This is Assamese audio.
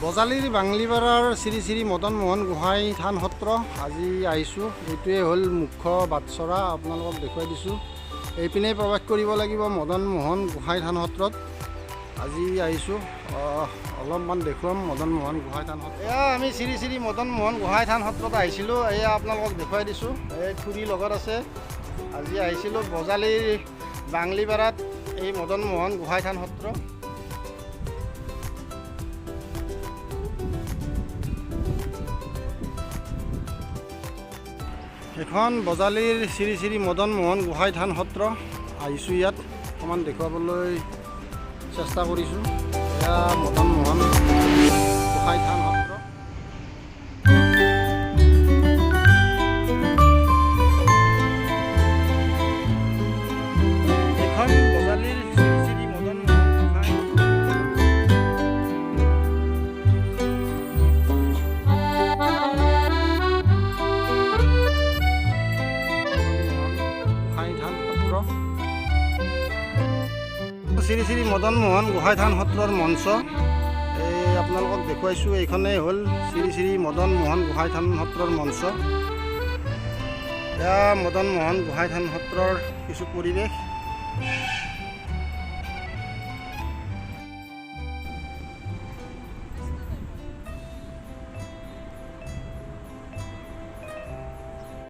বজালীৰ বাংলিপাৰাৰ শ্ৰী শ্ৰী মদন মোহন গোহাঁই থান সত্ৰ আজি আহিছোঁ। এইটোৱে হ'ল মুখ্য বাটচৰা, আপোনালোকক দেখুৱাই দিছোঁ। এইপিনে প্ৰৱেশ কৰিব লাগিব মদন মোহন গোহাঁই থান সত্ৰত। আজি আহিছোঁ, অলপমান দেখুৱাম মদন মোহন গোহাঁই থান সত্ৰ। এয়া আমি শ্ৰী শ্ৰী মদন মোহন গোহাঁই থান সত্ৰত আহিছিলোঁ। এয়া আপোনালোকক দেখুৱাই দিছোঁ। এই খুৰীৰ লগত আছে। আজি আহিছিলোঁ বজালীৰ বাংলিপাৰাত এই মদন মোহন গোহাঁই থান সত্ৰ। এখন বজালীৰ শ্ৰী শ্ৰী মদন মোহন গোহাঁই থান সত্ৰ আহিছোঁ। ইয়াত অকণমান দেখুৱাবলৈ চেষ্টা কৰিছোঁ। এয়া মদন মোহন গোহাঁই থান সত্ৰ। এখন বজালীৰ শ্ৰী শ্ৰী মদন মোহন গোহাঁই শ্ৰী শ্ৰী মদন মোহন গোহাঁই থান সত্ৰৰ মঞ্চ। এই আপোনালোকক দেখুৱাইছোঁ, এইখনেই হ'ল শ্ৰী শ্ৰী মদন মোহন গোহাঁই থান সত্ৰৰ মঞ্চ। এয়া মদন মোহন গোহাঁই থান সত্ৰৰ কিছু পৰিৱেশ।